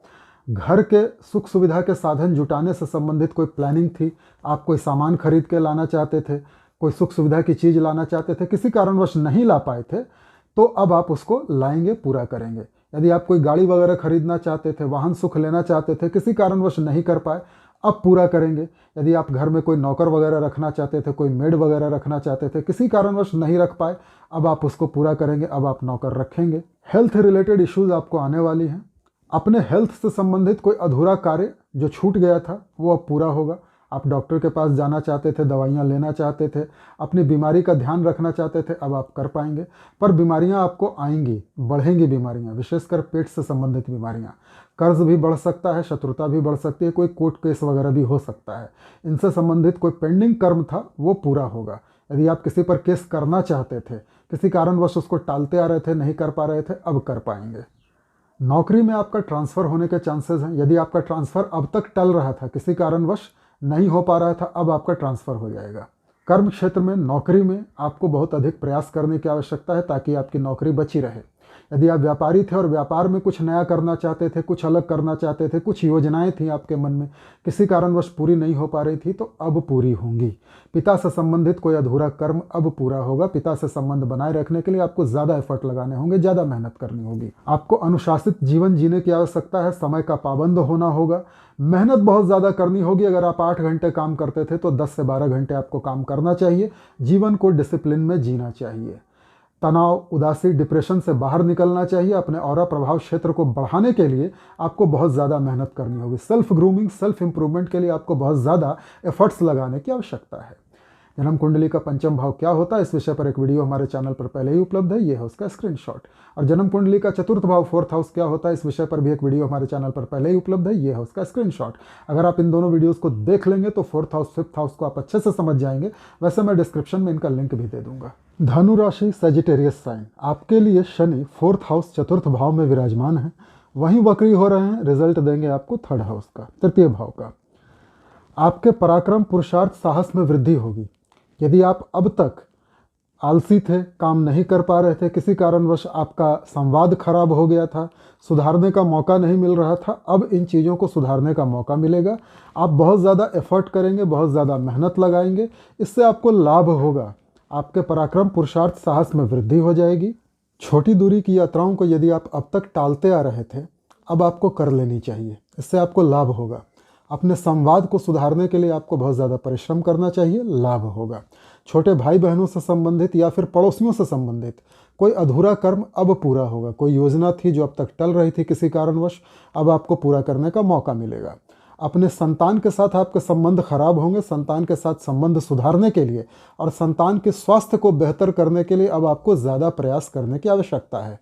घर के सुख सुविधा के साधन जुटाने से संबंधित कोई प्लानिंग थी, आप कोई सामान खरीद के लाना चाहते थे, कोई सुख सुविधा की चीज़ लाना चाहते थे, किसी कारणवश नहीं ला पाए थे, तो अब आप उसको लाएंगे, पूरा करेंगे। यदि आप कोई गाड़ी वगैरह खरीदना चाहते थे, वाहन सुख लेना चाहते थे, किसी कारणवश नहीं कर पाए, अब पूरा करेंगे। यदि आप घर में कोई नौकर वगैरह रखना चाहते थे, कोई मेड वगैरह रखना चाहते थे, किसी कारणवश नहीं रख पाए, अब आप उसको पूरा करेंगे, अब आप नौकर रखेंगे। हेल्थ रिलेटेड इश्यूज आपको आने वाली हैं। अपने हेल्थ से संबंधित कोई अधूरा कार्य जो छूट गया था वो अब पूरा होगा। आप डॉक्टर के पास जाना चाहते थे, दवाइयाँ लेना चाहते थे, अपनी बीमारी का ध्यान रखना चाहते थे, अब आप कर पाएंगे। पर बीमारियाँ आपको आएंगी, बढ़ेंगी बीमारियाँ, विशेषकर पेट से संबंधित बीमारियाँ। कर्ज भी बढ़ सकता है, शत्रुता भी बढ़ सकती है, कोई कोर्ट केस वगैरह भी हो सकता है। इनसे संबंधित कोई पेंडिंग कर्म था वो पूरा होगा। यदि आप किसी पर केस करना चाहते थे, किसी कारणवश उसको टालते आ रहे थे, नहीं कर पा रहे थे, अब कर पाएंगे। नौकरी में आपका ट्रांसफ़र होने के चांसेस हैं। यदि आपका ट्रांसफ़र अब तक टल रहा था, किसी कारणवश नहीं हो पा रहा था, अब आपका ट्रांसफ़र हो जाएगा। कर्म क्षेत्र में, नौकरी में आपको बहुत अधिक प्रयास करने की आवश्यकता है ताकि आपकी नौकरी बची रहे। यदि आप व्यापारी थे और व्यापार में कुछ नया करना चाहते थे, कुछ अलग करना चाहते थे, कुछ योजनाएं थी आपके मन में, किसी कारणवश पूरी नहीं हो पा रही थी, तो अब पूरी होंगी। पिता से संबंधित कोई अधूरा कर्म अब पूरा होगा। पिता से संबंध बनाए रखने के लिए आपको ज़्यादा एफर्ट लगाने होंगे, ज़्यादा मेहनत करनी होगी। आपको अनुशासित जीवन जीने की आवश्यकता है, समय का पाबंद होना होगा, मेहनत बहुत ज़्यादा करनी होगी। अगर आप 8 घंटे काम करते थे तो 10 से 12 घंटे आपको काम करना चाहिए। जीवन को डिसिप्लिन में जीना चाहिए। तनाव, उदासी, डिप्रेशन से बाहर निकलना चाहिए। अपने ऑरा प्रभाव क्षेत्र को बढ़ाने के लिए आपको बहुत ज़्यादा मेहनत करनी होगी। सेल्फ ग्रूमिंग, सेल्फ इंप्रूवमेंट के लिए आपको बहुत ज़्यादा एफर्ट्स लगाने की आवश्यकता है। जन्म कुंडली का पंचम भाव क्या होता है, इस विषय पर एक वीडियो हमारे चैनल पर पहले ही उपलब्ध है, ये है उसका स्क्रीनशॉट। और जन्म कुंडली का चतुर्थ भाव, फोर्थ हाउस क्या होता है, इस विषय पर भी एक वीडियो हमारे चैनल पर पहले ही उपलब्ध है, ये है उसका स्क्रीनशॉट। अगर आप इन दोनों वीडियोस को देख लेंगे तो फोर्थ हाउस, फिफ्थ हाउस को आप अच्छे से समझ जाएंगे। वैसे मैं डिस्क्रिप्शन में इनका लिंक भी दे दूंगा। धनु राशि, सजिटेरियस साइन, आपके लिए शनि फोर्थ हाउस, चतुर्थ भाव में विराजमान है, वहीं वक्री हो रहे हैं। रिजल्ट देंगे आपको थर्ड हाउस का, तृतीय भाव का। आपके पराक्रम, पुरुषार्थ, साहस में वृद्धि होगी। यदि आप अब तक आलसी थे, काम नहीं कर पा रहे थे, किसी कारणवश आपका संवाद खराब हो गया था, सुधारने का मौका नहीं मिल रहा था, अब इन चीज़ों को सुधारने का मौका मिलेगा। आप बहुत ज़्यादा एफर्ट करेंगे, बहुत ज़्यादा मेहनत लगाएंगे, इससे आपको लाभ होगा। आपके पराक्रम, पुरुषार्थ, साहस में वृद्धि हो जाएगी। छोटी दूरी की यात्राओं को यदि आप अब तक टालते आ रहे थे, अब आपको कर लेनी चाहिए, इससे आपको लाभ होगा। अपने संवाद को सुधारने के लिए आपको बहुत ज़्यादा परिश्रम करना चाहिए, लाभ होगा। छोटे भाई बहनों से संबंधित या फिर पड़ोसियों से संबंधित कोई अधूरा कर्म अब पूरा होगा। कोई योजना थी जो अब तक टल रही थी किसी कारणवश, अब आपको पूरा करने का मौका मिलेगा। अपने संतान के साथ आपके संबंध खराब होंगे। संतान के साथ संबंध सुधारने के लिए और संतान के स्वास्थ्य को बेहतर करने के लिए अब आपको ज़्यादा प्रयास करने की आवश्यकता है।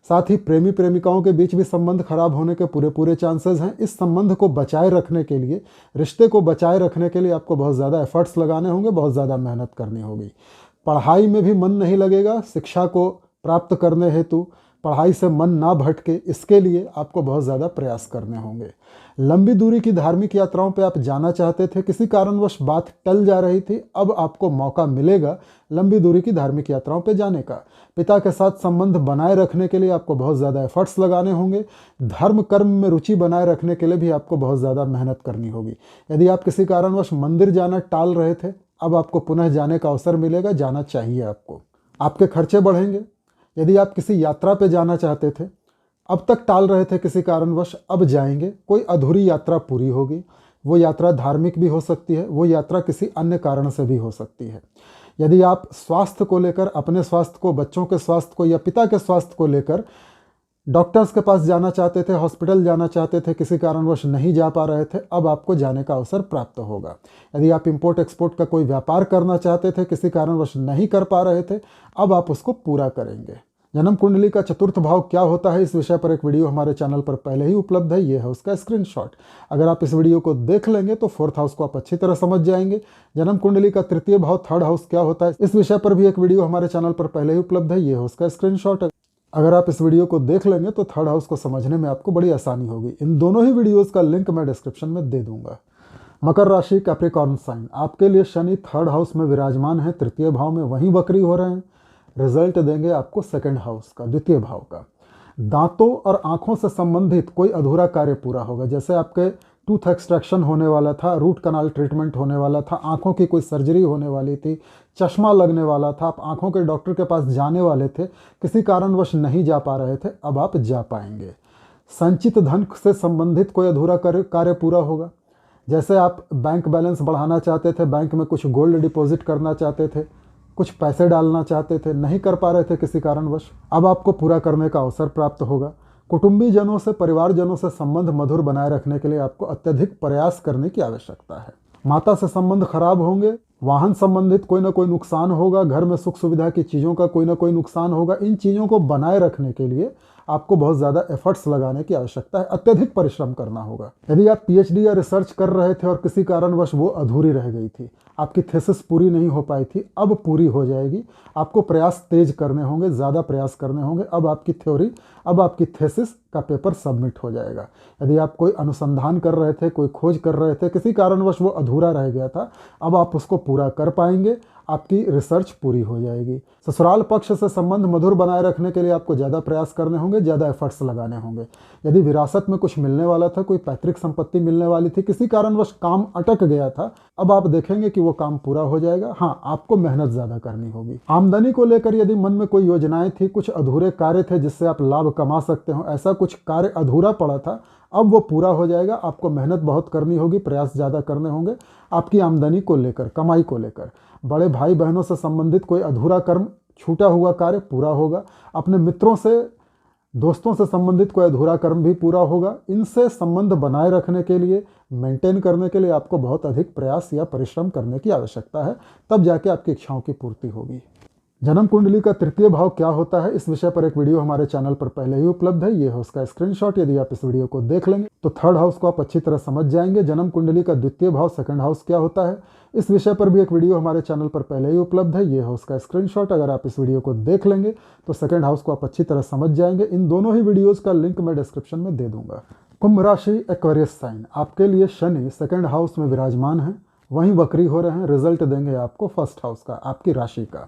साथ ही प्रेमी प्रेमिकाओं के बीच भी संबंध खराब होने के पूरे चांसेस हैं। इस संबंध को बचाए रखने के लिए, रिश्ते को बचाए रखने के लिए आपको बहुत ज़्यादा एफर्ट्स लगाने होंगे, बहुत ज़्यादा मेहनत करनी होगी। पढ़ाई में भी मन नहीं लगेगा। शिक्षा को प्राप्त करने हेतु पढ़ाई से मन ना भटके, इसके लिए आपको बहुत ज़्यादा प्रयास करने होंगे। लंबी दूरी की धार्मिक यात्राओं पे आप जाना चाहते थे, किसी कारणवश बात टल जा रही थी, अब आपको मौका मिलेगा लंबी दूरी की धार्मिक यात्राओं पे जाने का। पिता के साथ संबंध बनाए रखने के लिए आपको बहुत ज़्यादा एफर्ट्स लगाने होंगे। धर्म कर्म में रुचि बनाए रखने के लिए भी आपको बहुत ज़्यादा मेहनत करनी होगी। यदि आप किसी कारणवश मंदिर जाना टाल रहे थे, अब आपको पुनः जाने का अवसर मिलेगा, जाना चाहिए आपको। आपके खर्चे बढ़ेंगे। यदि आप किसी यात्रा पे जाना चाहते थे, अब तक टाल रहे थे किसी कारणवश, अब जाएंगे। कोई अधूरी यात्रा पूरी होगी। वो यात्रा धार्मिक भी हो सकती है, वो यात्रा किसी अन्य कारण से भी हो सकती है। यदि आप स्वास्थ्य को लेकर, अपने स्वास्थ्य को, बच्चों के स्वास्थ्य को या पिता के स्वास्थ्य को लेकर डॉक्टर्स के पास जाना चाहते थे, हॉस्पिटल जाना चाहते थे, किसी कारणवश नहीं जा पा रहे थे, अब आपको जाने का अवसर प्राप्त होगा। यदि आप इंपोर्ट एक्सपोर्ट का कोई व्यापार करना चाहते थे, किसी कारणवश नहीं कर पा रहे थे, अब आप उसको पूरा करेंगे। जन्म कुंडली का चतुर्थ भाव क्या होता है, इस विषय पर एक वीडियो हमारे चैनल पर पहले ही उपलब्ध है, ये है उसका स्क्रीनशॉट। अगर आप इस वीडियो को देख लेंगे तो फोर्थ हाउस को आप अच्छी तरह समझ जाएंगे। जन्म कुंडली का तृतीय भाव, थर्ड हाउस क्या होता है, इस विषय पर भी एक वीडियो हमारे चैनल पर पहले ही उपलब्ध है, ये है उसका स्क्रीनशॉट। अगर आप इस वीडियो को देख लेंगे तो थर्ड हाउस को समझने में आपको बड़ी आसानी होगी। इन दोनों ही वीडियोज़ का लिंक मैं डिस्क्रिप्शन में दे दूंगा। मकर राशि, कैप्रिकॉर्न साइन, आपके लिए शनि थर्ड हाउस में विराजमान है, तृतीय भाव में, वहीं वक्री हो रहे हैं। रिजल्ट देंगे आपको सेकंड हाउस का, द्वितीय भाव का। दांतों और आंखों से संबंधित कोई अधूरा कार्य पूरा होगा। जैसे आपके टूथ एक्सट्रैक्शन होने वाला था, रूट कनाल ट्रीटमेंट होने वाला था, आंखों की कोई सर्जरी होने वाली थी, चश्मा लगने वाला था, आप आंखों के डॉक्टर के पास जाने वाले थे, किसी कारणवश नहीं जा पा रहे थे, अब आप जा पाएंगे। संचित धन से संबंधित कोई अधूरा कार्य पूरा होगा। जैसे आप बैंक बैलेंस बढ़ाना चाहते थे, बैंक में कुछ गोल्ड डिपॉजिट करना चाहते थे, कुछ पैसे डालना चाहते थे, नहीं कर पा रहे थे किसी कारणवश, अब आपको पूरा करने का अवसर प्राप्त होगा। कुटुंबीजनों से, परिवारजनों से संबंध मधुर बनाए रखने के लिए आपको अत्यधिक प्रयास करने की आवश्यकता है। माता से संबंध खराब होंगे, वाहन संबंधित कोई ना कोई नुकसान होगा, घर में सुख सुविधा की चीज़ों का कोई ना कोई नुकसान होगा। इन चीज़ों को बनाए रखने के लिए आपको बहुत ज़्यादा एफर्ट्स लगाने की आवश्यकता है, अत्यधिक परिश्रम करना होगा। यदि आप पीएचडी या रिसर्च कर रहे थे और किसी कारणवश वो अधूरी रह गई थी, आपकी थीसिस पूरी नहीं हो पाई थी, अब पूरी हो जाएगी। आपको प्रयास तेज करने होंगे, ज़्यादा प्रयास करने होंगे। अब आपकी थ्योरी, अब आपकी थीसिस का पेपर सबमिट हो जाएगा। यदि आप कोई अनुसंधान कर रहे थे, कोई खोज कर रहे थे, किसी कारणवश वो अधूरा रह गया था, अब आप उसको पूरा कर पाएंगे, आपकी रिसर्च पूरी हो जाएगी। ससुराल पक्ष से संबंध मधुर बनाए रखने के लिए आपको ज़्यादा प्रयास करने होंगे, ज़्यादा एफर्ट्स लगाने होंगे। यदि विरासत में कुछ मिलने वाला था, कोई पैतृक संपत्ति मिलने वाली थी, किसी कारणवश काम अटक गया था, अब आप देखेंगे कि वो काम पूरा हो जाएगा। हाँ, आपको मेहनत ज़्यादा करनी होगी। आमदनी को लेकर यदि मन में कोई योजनाएं थी, कुछ अधूरे कार्य थे जिससे आप लाभ कमा सकते हो, ऐसा कुछ कार्य अधूरा पड़ा था, अब वो पूरा हो जाएगा। आपको मेहनत बहुत करनी होगी, प्रयास ज़्यादा करने होंगे आपकी आमदनी को लेकर, कमाई को लेकर। बड़े भाई बहनों से संबंधित कोई अधूरा कर्म, छूटा हुआ कार्य पूरा होगा। अपने मित्रों से, दोस्तों से संबंधित कोई अधूरा कर्म भी पूरा होगा। इनसे संबंध बनाए रखने के लिए, मेंटेन करने के लिए आपको बहुत अधिक प्रयास या परिश्रम करने की आवश्यकता है, तब जाके आपकी इच्छाओं की पूर्ति होगी। जन्म कुंडली का तृतीय भाव क्या होता है, इस विषय पर एक वीडियो हमारे चैनल पर पहले ही उपलब्ध है। ये है उसका स्क्रीनशॉट। यदि आप इस वीडियो को देख लेंगे तो थर्ड हाउस को आप अच्छी तरह समझ जाएंगे। जन्म कुंडली का द्वितीय भाव, सेकंड हाउस क्या होता है, इस विषय पर भी एक वीडियो हमारे चैनल पर पहले ही उपलब्ध है। ये है उसका स्क्रीनशॉट। अगर आप इस वीडियो को देख लेंगे तो सेकंड हाउस को आप अच्छी तरह समझ जाएंगे। इन दोनों ही वीडियोज़ का लिंक मैं डिस्क्रिप्शन में दे दूंगा। कुंभ राशि, एक्वेरियस साइन, आपके लिए शनि सेकंड हाउस में विराजमान है, वहीं वक्री हो रहे हैं। रिजल्ट देंगे आपको फर्स्ट हाउस का, आपकी राशि का।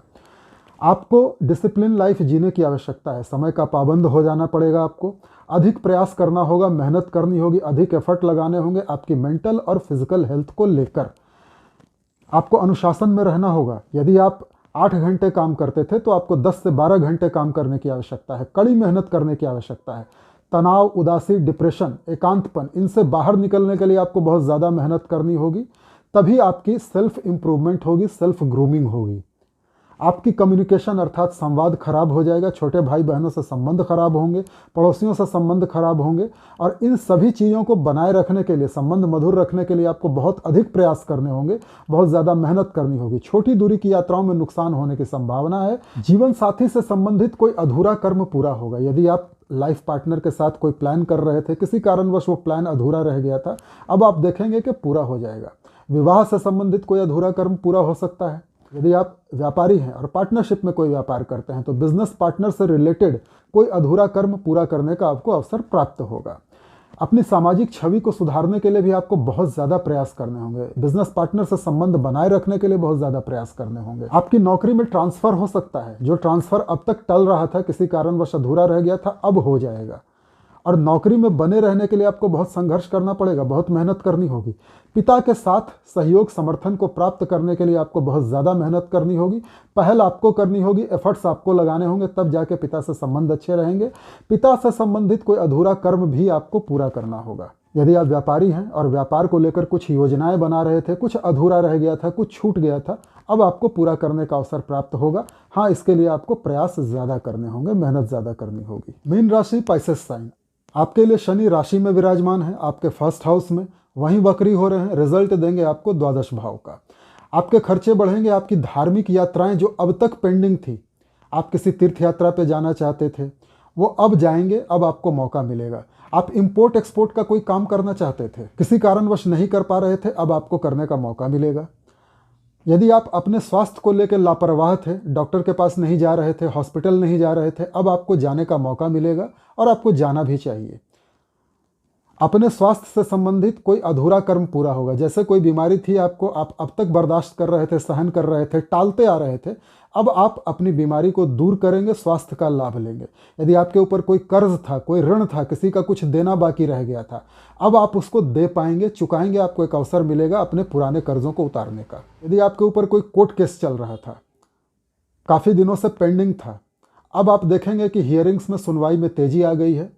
आपको डिसिप्लिन लाइफ जीने की आवश्यकता है, समय का पाबंद हो जाना पड़ेगा। आपको अधिक प्रयास करना होगा, मेहनत करनी होगी, अधिक एफर्ट लगाने होंगे आपकी मेंटल और फिजिकल हेल्थ को लेकर। आपको अनुशासन में रहना होगा। यदि आप 8 घंटे काम करते थे तो आपको 10 से 12 घंटे काम करने की आवश्यकता है, कड़ी मेहनत करने की आवश्यकता है। तनाव, उदासी, डिप्रेशन, एकांतपन, इनसे बाहर निकलने के लिए आपको बहुत ज़्यादा मेहनत करनी होगी। तभी आपकी सेल्फ इम्प्रूवमेंट होगी, सेल्फ ग्रूमिंग होगी। आपकी कम्युनिकेशन अर्थात संवाद खराब हो जाएगा, छोटे भाई बहनों से संबंध खराब होंगे, पड़ोसियों से संबंध खराब होंगे। और इन सभी चीज़ों को बनाए रखने के लिए, संबंध मधुर रखने के लिए आपको बहुत अधिक प्रयास करने होंगे, बहुत ज़्यादा मेहनत करनी होगी। छोटी दूरी की यात्राओं में नुकसान होने की संभावना है। जीवन साथी से संबंधित कोई अधूरा कर्म पूरा होगा। यदि आप लाइफ पार्टनर के साथ कोई प्लान कर रहे थे, किसी कारणवश वो प्लान अधूरा रह गया था, अब आप देखेंगे कि पूरा हो जाएगा। विवाह से संबंधित कोई अधूरा कर्म पूरा हो सकता है। यदि आप व्यापारी हैं और पार्टनरशिप में कोई व्यापार करते हैं तो बिजनेस पार्टनर से रिलेटेड कोई अधूरा कर्म पूरा करने का आपको अवसर प्राप्त होगा। अपनी सामाजिक छवि को सुधारने के लिए भी आपको बहुत ज़्यादा प्रयास करने होंगे। बिजनेस पार्टनर से संबंध बनाए रखने के लिए बहुत ज़्यादा प्रयास करने होंगे। आपकी नौकरी में ट्रांसफ़र हो सकता है। जो ट्रांसफ़र अब तक टल रहा था, किसी कारणवश अधूरा रह गया था, अब हो जाएगा। और नौकरी में बने रहने के लिए आपको बहुत संघर्ष करना पड़ेगा, बहुत मेहनत करनी होगी। पिता के साथ सहयोग, समर्थन को प्राप्त करने के लिए आपको बहुत ज़्यादा मेहनत करनी होगी। पहल आपको करनी होगी, एफर्ट्स आपको लगाने होंगे, तब जाके पिता से संबंध अच्छे रहेंगे। पिता से संबंधित कोई अधूरा कर्म भी आपको पूरा करना होगा। यदि आप व्यापारी हैं और व्यापार को लेकर कुछ योजनाएं बना रहे थे, कुछ अधूरा रह गया था, कुछ छूट गया था, अब आपको पूरा करने का अवसर प्राप्त होगा। हाँ, इसके लिए आपको प्रयास ज़्यादा करने होंगे, मेहनत ज़्यादा करनी होगी। मीन राशि, पाइसेस साइन, आपके लिए शनि राशि में विराजमान है, आपके फर्स्ट हाउस में, वहीं वक्री हो रहे हैं। रिजल्ट देंगे आपको द्वादश भाव का। आपके खर्चे बढ़ेंगे। आपकी धार्मिक यात्राएं जो अब तक पेंडिंग थी, आप किसी तीर्थ यात्रा पे जाना चाहते थे, वो अब जाएंगे, अब आपको मौका मिलेगा। आप इंपोर्ट एक्सपोर्ट का कोई काम करना चाहते थे, किसी कारणवश नहीं कर पा रहे थे, अब आपको करने का मौका मिलेगा। यदि आप अपने स्वास्थ्य को लेकर लापरवाह थे, डॉक्टर के पास नहीं जा रहे थे, हॉस्पिटल नहीं जा रहे थे, अब आपको जाने का मौका मिलेगा और आपको जाना भी चाहिए। अपने स्वास्थ्य से संबंधित कोई अधूरा कर्म पूरा होगा। जैसे कोई बीमारी थी आपको, आप अब तक बर्दाश्त कर रहे थे, सहन कर रहे थे, टालते आ रहे थे, अब आप अपनी बीमारी को दूर करेंगे, स्वास्थ्य का लाभ लेंगे। यदि आपके ऊपर कोई कर्ज था, कोई ऋण था, किसी का कुछ देना बाकी रह गया था, अब आप उसको दे पाएंगे, चुकाएंगे। आपको एक अवसर मिलेगा अपने पुराने कर्जों को उतारने का। यदि आपके ऊपर कोई कोर्ट केस चल रहा था, काफ़ी दिनों से पेंडिंग था, अब आप देखेंगे कि हियरिंग्स में सुनवाई में तेजी आ गई है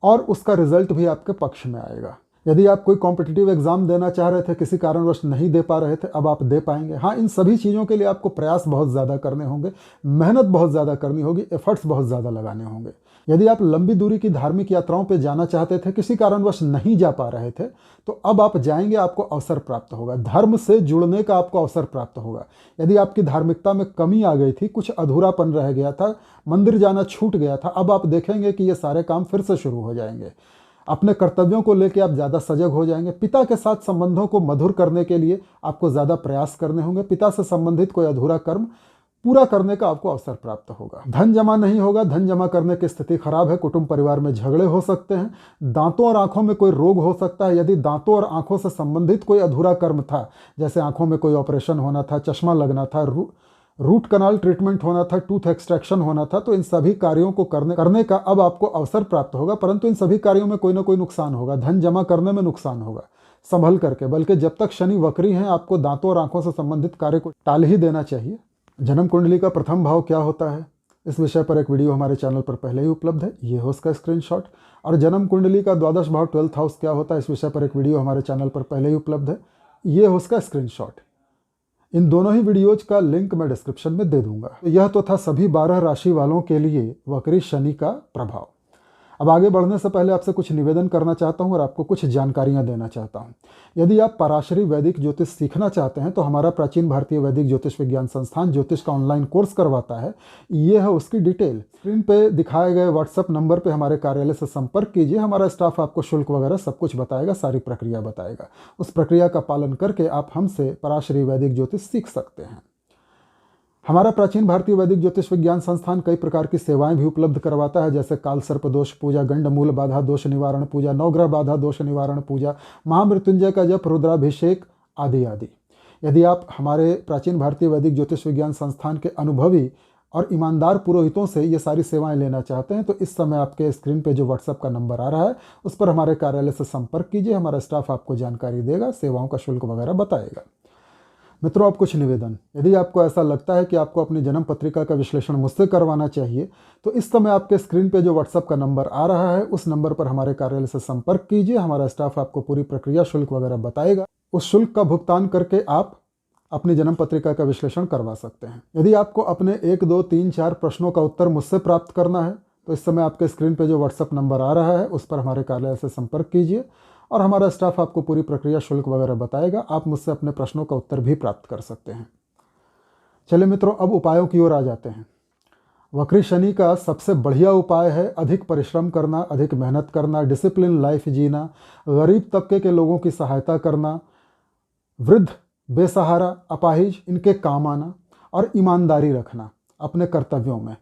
और उसका रिजल्ट भी आपके पक्ष में आएगा। यदि आप कोई कॉम्पिटिटिव एग्जाम देना चाह रहे थे, किसी कारणवश नहीं दे पा रहे थे, अब आप दे पाएंगे। हाँ, इन सभी चीज़ों के लिए आपको प्रयास बहुत ज़्यादा करने होंगे, मेहनत बहुत ज़्यादा करनी होगी, एफर्ट्स बहुत ज़्यादा लगाने होंगे। यदि आप लंबी दूरी की धार्मिक यात्राओं पर जाना चाहते थे, किसी कारणवश नहीं जा पा रहे थे, तो अब आप जाएंगे, आपको अवसर प्राप्त होगा, धर्म से जुड़ने का आपको अवसर प्राप्त होगा। यदि आपकी धार्मिकता में कमी आ गई थी, कुछ अधूरापन रह गया था, मंदिर जाना छूट गया था, अब आप देखेंगे कि ये सारे काम फिर से शुरू हो जाएंगे। अपने कर्तव्यों को लेकर आप ज़्यादा सजग हो जाएंगे। पिता के साथ संबंधों को मधुर करने के लिए आपको ज़्यादा प्रयास करने होंगे। पिता से संबंधित कोई अधूरा कर्म पूरा करने का आपको अवसर प्राप्त होगा। धन जमा नहीं होगा, धन जमा करने की स्थिति खराब है। कुटुंब परिवार में झगड़े हो सकते हैं। दांतों और आंखों में कोई रोग हो सकता है। यदि दांतों और आंखों से संबंधित कोई अधूरा कर्म था, जैसे आंखों में कोई ऑपरेशन होना था, चश्मा लगना था, रूट कनाल ट्रीटमेंट होना था, टूथ एक्सट्रैक्शन होना था, तो इन सभी कार्यों को करने का अब आपको अवसर प्राप्त होगा। परंतु इन सभी कार्यों में कोई ना कोई नुकसान होगा, धन जमा करने में नुकसान होगा, संभल करके। बल्कि जब तक शनि वक्री हैं, आपको दांतों और आंखों से संबंधित कार्य को टाल ही देना चाहिए। जन्म कुंडली का प्रथम भाव क्या होता है, इस विषय पर एक वीडियो हमारे चैनल पर पहले ही उपलब्ध है, ये हो उसका स्क्रीनशॉट। और जन्म कुंडली का द्वादश भाव 12th हाउस क्या होता है, इस विषय पर एक वीडियो हमारे चैनल पर पहले ही उपलब्ध है, ये हो उसका स्क्रीनशॉट। इन दोनों ही वीडियोज का लिंक मैं डिस्क्रिप्शन में दे दूंगा। तो यह तो था सभी 12 राशि वालों के लिए वक्री शनि का प्रभाव। अब आगे बढ़ने से पहले आपसे कुछ निवेदन करना चाहता हूं और आपको कुछ जानकारियां देना चाहता हूं। यदि आप पराशरी वैदिक ज्योतिष सीखना चाहते हैं तो हमारा प्राचीन भारतीय वैदिक ज्योतिष विज्ञान संस्थान ज्योतिष का ऑनलाइन कोर्स करवाता है। ये है उसकी डिटेल। स्क्रीन पे दिखाए गए व्हाट्सएप नंबर पे हमारे कार्यालय से संपर्क कीजिए। हमारा स्टाफ आपको शुल्क वगैरह सब कुछ बताएगा, सारी प्रक्रिया बताएगा। उस प्रक्रिया का पालन करके आप हमसे पराशरी वैदिक ज्योतिष सीख सकते हैं। हमारा प्राचीन भारतीय वैदिक ज्योतिष विज्ञान संस्थान कई प्रकार की सेवाएं भी उपलब्ध करवाता है, जैसे काल सर्प दोष पूजा, गंड मूल बाधा दोष निवारण पूजा, नवग्रह बाधा दोष निवारण पूजा, महामृत्युंजय का जप, रुद्राभिषेक आदि आदि। यदि आप हमारे प्राचीन भारतीय वैदिक ज्योतिष विज्ञान संस्थान के अनुभवी और ईमानदार पुरोहितों से ये सारी सेवाएं लेना चाहते हैं तो इस समय आपके स्क्रीन पे जो व्हाट्सएप का नंबर आ रहा है उस पर हमारे कार्यालय से संपर्क कीजिए। हमारा स्टाफ आपको जानकारी देगा, सेवाओं का शुल्क वगैरह बताएगा। मित्रों, अब कुछ निवेदन। यदि आपको ऐसा लगता है कि आपको अपनी जन्म पत्रिका का विश्लेषण मुझसे करवाना चाहिए तो इस समय आपके स्क्रीन पे जो व्हाट्सएप का नंबर आ रहा है उस नंबर पर हमारे कार्यालय से संपर्क कीजिए। हमारा स्टाफ आपको पूरी प्रक्रिया, शुल्क वगैरह बताएगा। उस शुल्क का भुगतान करके आप अपनी जन्म पत्रिका का विश्लेषण करवा सकते हैं। यदि आपको अपने 1, 2, 3, 4 प्रश्नों का उत्तर मुझसे प्राप्त करना है तो इस समय आपके स्क्रीन पे जो व्हाट्सएप नंबर आ रहा है उस पर हमारे कार्यालय से संपर्क कीजिए और हमारा स्टाफ आपको पूरी प्रक्रिया, शुल्क वगैरह बताएगा। आप मुझसे अपने प्रश्नों का उत्तर भी प्राप्त कर सकते हैं। चलिए मित्रों, अब उपायों की ओर आ जाते हैं। वक्री शनि का सबसे बढ़िया उपाय है अधिक परिश्रम करना, अधिक मेहनत करना, डिसिप्लिन लाइफ जीना, गरीब तबके के लोगों की सहायता करना, वृद्ध, बेसहारा, अपाहिज इनके काम आना और ईमानदारी रखना अपने कर्तव्यों में।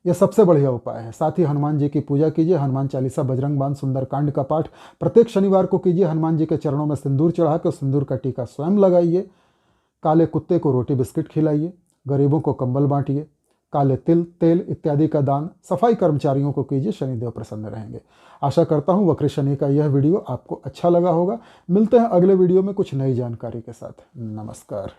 यह सबसे बढ़िया उपाय है। साथ ही हनुमान जी की पूजा कीजिए। हनुमान चालीसा, बजरंग बाण, सुंदरकांड का पाठ प्रत्येक शनिवार को कीजिए। हनुमान जी के चरणों में सिंदूर चढ़ा कर सिंदूर का टीका स्वयं लगाइए। काले कुत्ते को रोटी बिस्किट खिलाइए। गरीबों को कंबल बांटिए। काले तिल, तेल इत्यादि का दान सफाई कर्मचारियों को कीजिए। शनिदेव प्रसन्न रहेंगे। आशा करता हूँ वक्री शनि का यह वीडियो आपको अच्छा लगा होगा। मिलते हैं अगले वीडियो में कुछ नई जानकारी के साथ। नमस्कार।